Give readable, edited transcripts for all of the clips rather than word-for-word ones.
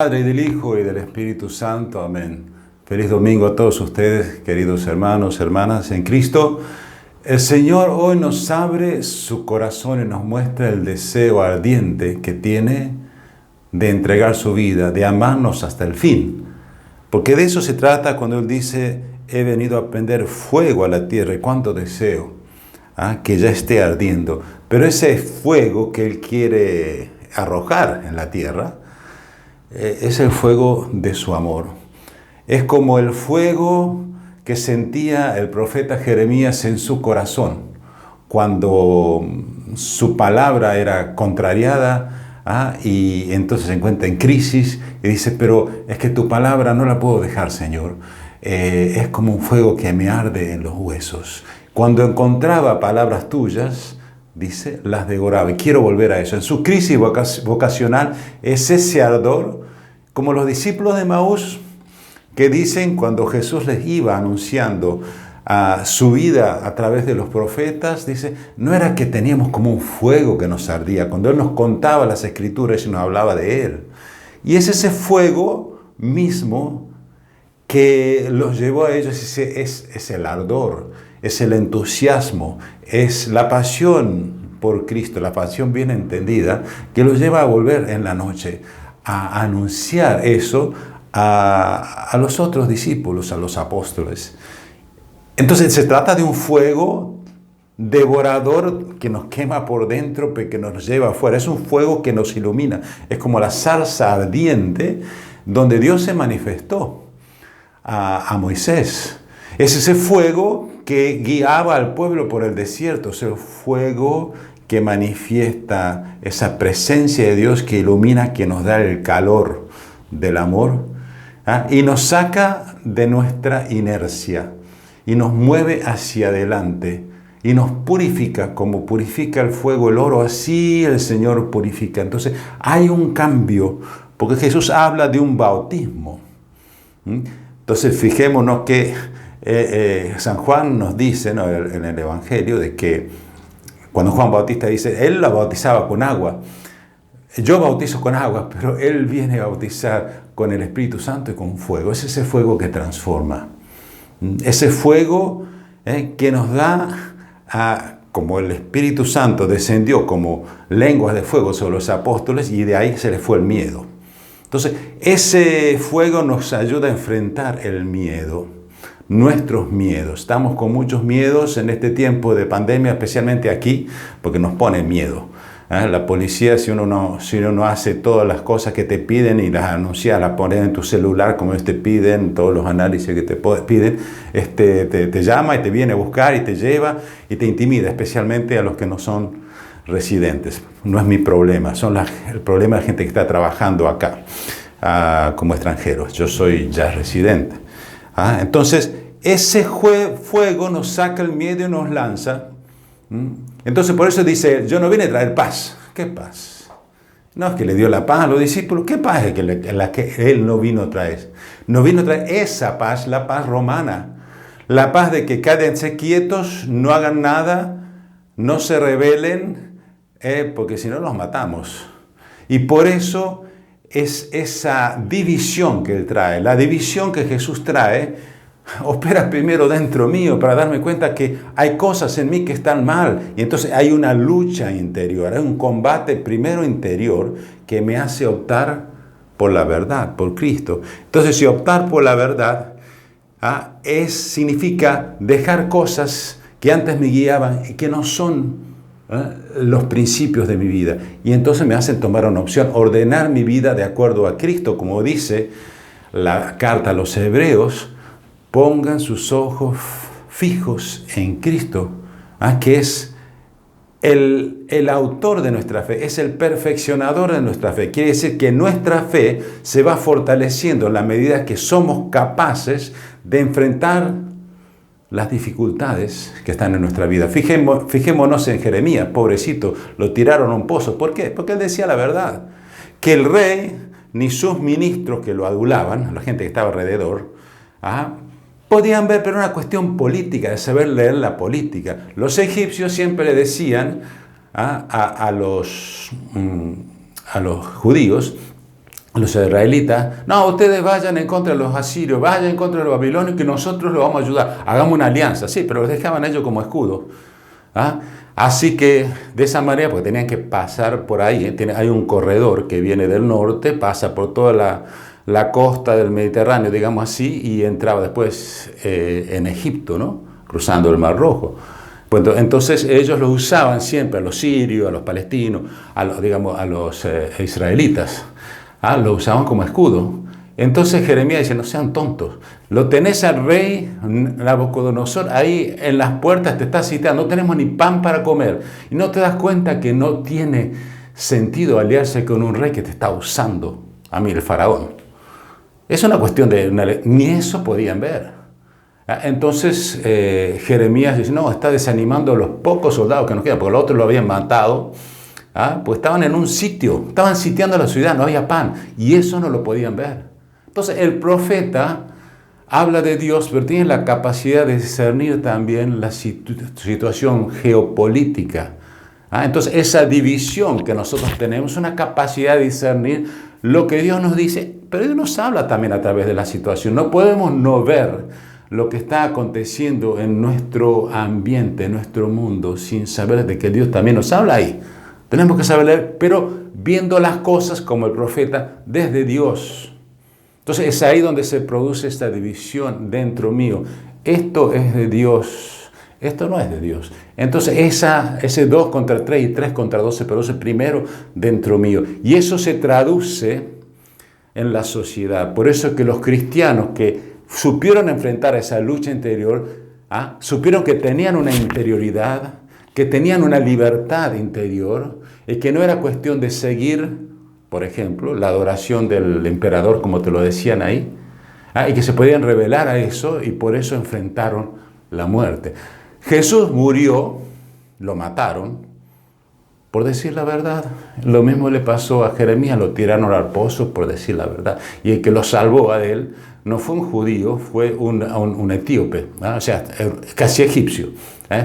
Padre, y del Hijo, y del Espíritu Santo. Amén. Feliz domingo a todos ustedes, queridos hermanos, hermanas en Cristo. El Señor hoy nos abre su corazón y nos muestra el deseo ardiente que tiene de entregar su vida, de amarnos hasta el fin. Porque de eso se trata cuando Él dice, he venido a prender fuego a la tierra. Y cuánto deseo que ya esté ardiendo. Pero ese fuego que Él quiere arrojar en la tierra, es el fuego de su amor. Es como el fuego que sentía el profeta Jeremías en su corazón cuando su palabra era contrariada y entonces se encuentra en crisis y dice, pero es que tu palabra no la puedo dejar, Señor. Es como un fuego que me arde en los huesos. Cuando encontraba palabras tuyas, dice, las devoraba. Y quiero volver a eso. En su crisis vocacional es ese ardor, como los discípulos de Emaús, que dicen cuando Jesús les iba anunciando su vida a través de los profetas, dice, no era que teníamos como un fuego que nos ardía, cuando Él nos contaba las Escrituras y nos hablaba de Él. Y es ese fuego mismo que los llevó a ellos, es el ardor, es el entusiasmo, es la pasión por Cristo, la pasión bien entendida, que los lleva a volver en la noche, a anunciar eso a los otros discípulos, a los apóstoles. Entonces se trata de un fuego devorador que nos quema por dentro, pero que nos lleva afuera. Es un fuego que nos ilumina. Es como la zarza ardiente donde Dios se manifestó a Moisés. Es ese fuego que guiaba al pueblo por el desierto, ese fuego que manifiesta esa presencia de Dios que ilumina, que nos da el calor del amor, y nos saca de nuestra inercia y nos mueve hacia adelante y nos purifica, como purifica el fuego el oro, así el Señor purifica. Entonces hay un cambio, porque Jesús habla de un bautismo. Entonces fijémonos que San Juan nos dice, ¿no?, en el Evangelio, de que cuando Juan Bautista dice, él la bautizaba con agua, yo bautizo con agua, pero Él viene a bautizar con el Espíritu Santo y con fuego. Es ese fuego que transforma, ese fuego que nos da, como el Espíritu Santo descendió como lenguas de fuego sobre los apóstoles, y de ahí se les fue el miedo. Entonces, ese fuego nos ayuda a enfrentar el miedo, nuestros miedos. Estamos con muchos miedos en este tiempo de pandemia, especialmente aquí, porque nos pone miedo. La policía, si uno no hace todas las cosas que te piden y las anuncias, las pones en tu celular como ellos te piden, todos los análisis que te piden, te llama y te viene a buscar y te lleva y te intimida, especialmente a los que no son residentes. No es mi problema, el problema de la gente que está trabajando acá como extranjeros. Yo soy ya residente. Entonces, ese fuego nos saca el miedo y nos lanza. Entonces, por eso dice, yo no vine a traer paz. ¿Qué paz? No es que le dio la paz a los discípulos. ¿Qué paz es la que Él no vino a traer? No vino a traer esa paz, la paz romana. La paz de que quédense quietos, no hagan nada, no se rebelen, porque si no los matamos. Y por eso es esa división que Él trae, la división que Jesús trae, opera primero dentro mío para darme cuenta que hay cosas en mí que están mal. Y entonces hay una lucha interior, hay un combate primero interior que me hace optar por la verdad, por Cristo. Entonces, si optar por la verdad significa dejar cosas que antes me guiaban y que no son los principios de mi vida, y entonces me hacen tomar una opción, ordenar mi vida de acuerdo a Cristo, como dice la carta a los Hebreos, pongan sus ojos fijos en Cristo, que es el autor de nuestra fe, es el perfeccionador de nuestra fe. Quiere decir que nuestra fe se va fortaleciendo en la medida que somos capaces de enfrentar las dificultades que están en nuestra vida. Fijémonos en Jeremías, pobrecito, lo tiraron a un pozo. ¿Por qué? Porque él decía la verdad, que el rey ni sus ministros que lo adulaban, la gente que estaba alrededor, podían ver, pero era una cuestión política, de saber leer la política. Los egipcios siempre le decían a los judíos, los israelitas, no, ustedes vayan en contra de los asirios, vayan en contra de los babilonios, que nosotros los vamos a ayudar, hagamos una alianza, sí, pero los dejaban ellos como escudo. ¿Ah? Así que de esa manera, porque tenían que pasar por ahí, hay un corredor que viene del norte, pasa por toda la costa del Mediterráneo, digamos así, y entraba después en Egipto, ¿no? Cruzando el Mar Rojo. Pues entonces ellos lo usaban siempre, a los sirios, a los palestinos, a los israelitas, lo usaban como escudo. Entonces Jeremías dice, no sean tontos, lo tenés al rey Nabucodonosor ahí en las puertas, te está citando, no tenemos ni pan para comer. Y no te das cuenta que no tiene sentido aliarse con un rey que te está usando, a mí el faraón. Es una cuestión ni eso podían ver. Entonces Jeremías dice, no, está desanimando a los pocos soldados que nos quedan, porque los otros lo habían matado. Pues estaban en un sitio, estaban sitiando la ciudad, no había pan, y eso no lo podían ver. Entonces el profeta habla de Dios, pero tiene la capacidad de discernir también la situación geopolítica. Entonces esa división que nosotros tenemos, una capacidad de discernir lo que Dios nos dice, pero Dios nos habla también a través de la situación. No podemos no ver lo que está aconteciendo en nuestro ambiente, en nuestro mundo, sin saber de que Dios también nos habla ahí. Tenemos que saber leer, pero viendo las cosas como el profeta desde Dios. Entonces es ahí donde se produce esta división dentro mío. Esto es de Dios, esto no es de Dios. Entonces ese 2 contra 3 y 3 contra 2 se produce primero dentro mío. Y eso se traduce en la sociedad. Por eso es que los cristianos que supieron enfrentar esa lucha interior, supieron que tenían una interioridad, que tenían una libertad interior, y que no era cuestión de seguir, por ejemplo, la adoración del emperador, como te lo decían ahí, y que se podían rebelar a eso, y por eso enfrentaron la muerte. Jesús murió, lo mataron, por decir la verdad. Lo mismo le pasó a Jeremías, lo tiraron al pozo por decir la verdad. Y el que lo salvó a él no fue un judío, fue un etíope, o sea, casi egipcio.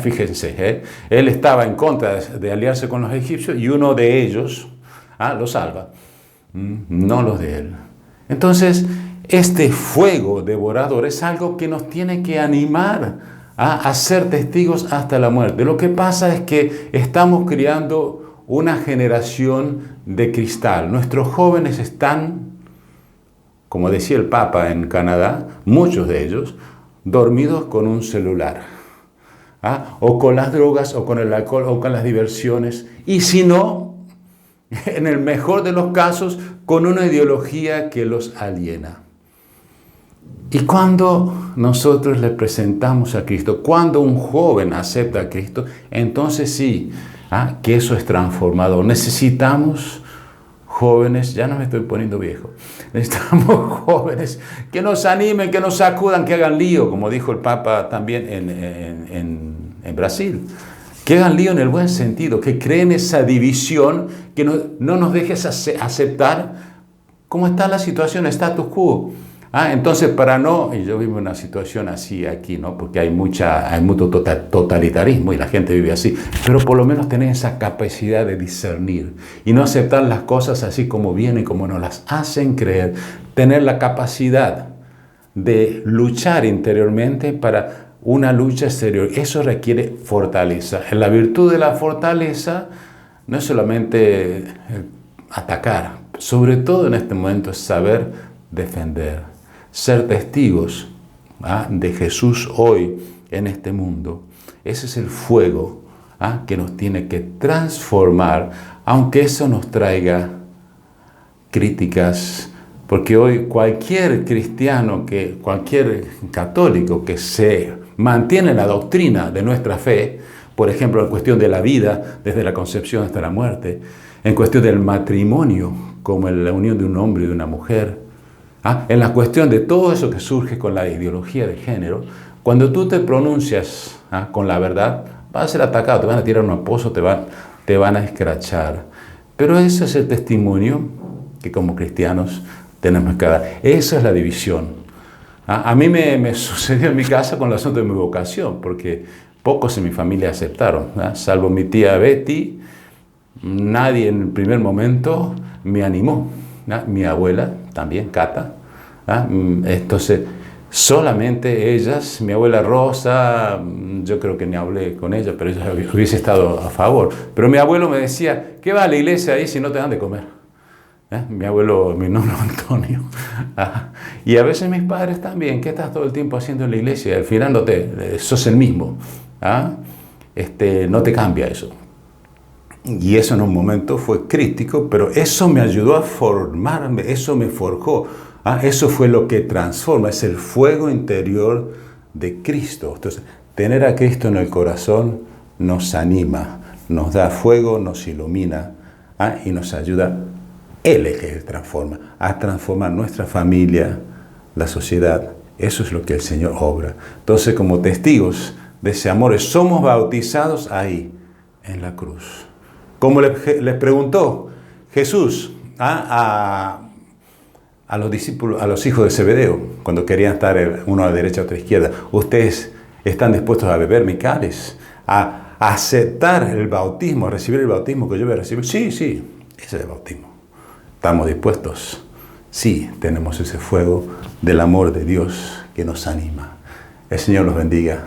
Fíjense, él estaba en contra de aliarse con los egipcios y uno de ellos lo salva, no los de él. Entonces, este fuego devorador es algo que nos tiene que animar a ser testigos hasta la muerte. Lo que pasa es que estamos criando una generación de cristal. Nuestros jóvenes están, como decía el Papa en Canadá, muchos de ellos, dormidos con un celular, o con las drogas, o con el alcohol, o con las diversiones, y si no, en el mejor de los casos, con una ideología que los aliena. Y cuando nosotros le presentamos a Cristo, cuando un joven acepta a Cristo, entonces sí, que eso es transformador. Necesitamos jóvenes, ya no me estoy poniendo viejo, necesitamos jóvenes que nos animen, que nos sacudan, que hagan lío, como dijo el Papa también en Brasil. Que hagan lío en el buen sentido, que creen esa división, que no nos dejes aceptar cómo está la situación, status quo. Entonces, y yo vivo una situación así aquí, ¿no? Porque hay mucho totalitarismo y la gente vive así, pero por lo menos tener esa capacidad de discernir y no aceptar las cosas así como vienen, como nos las hacen creer, tener la capacidad de luchar interiormente para una lucha exterior. Eso requiere fortaleza. La virtud de la fortaleza no es solamente atacar, sobre todo en este momento es saber defender. Ser testigos de Jesús hoy en este mundo. Ese es el fuego que nos tiene que transformar, aunque eso nos traiga críticas, porque hoy cualquier cristiano, cualquier católico que se mantiene en la doctrina de nuestra fe, por ejemplo, en cuestión de la vida, desde la concepción hasta la muerte, en cuestión del matrimonio, como en la unión de un hombre y de una mujer, en la cuestión de todo eso que surge con la ideología de género, cuando tú te pronuncias con la verdad, vas a ser atacado, te van a tirar a un pozo, te van a escrachar. Pero ese es el testimonio que como cristianos tenemos que dar. Esa es la división. A mí me sucedió en mi casa con el asunto de mi vocación, porque pocos en mi familia aceptaron, salvo mi tía Betty, nadie en el primer momento me animó. ¿no? Mi abuela también, Cata. ¿Ah? Entonces, solamente ellas, mi abuela Rosa, yo creo que ni hablé con ella, pero ella hubiese estado a favor. Pero mi abuelo me decía, ¿qué va a la iglesia ahí si no te dan de comer? Mi abuelo, mi nombre es Antonio. Y a veces mis padres también, ¿qué estás todo el tiempo haciendo en la iglesia? Al final no sos el mismo. No te cambia eso. Y eso en un momento fue crítico, pero eso me ayudó a formarme, eso me forjó. Eso fue lo que transforma, es el fuego interior de Cristo. Entonces, tener a Cristo en el corazón nos anima, nos da fuego, nos ilumina y nos ayuda. Él es que transforma, a transformar nuestra familia, la sociedad. Eso es lo que el Señor obra. Entonces, como testigos de ese amor, somos bautizados ahí, en la cruz. Como les preguntó Jesús a los discípulos, a los hijos de Zebedeo, cuando querían estar uno a la derecha, otro a la izquierda, ¿ustedes están dispuestos a beber mi cáliz? ¿A aceptar el bautismo, a recibir el bautismo que yo voy a recibir? Sí, ese es el bautismo. ¿Estamos dispuestos? Sí, tenemos ese fuego del amor de Dios que nos anima. El Señor los bendiga.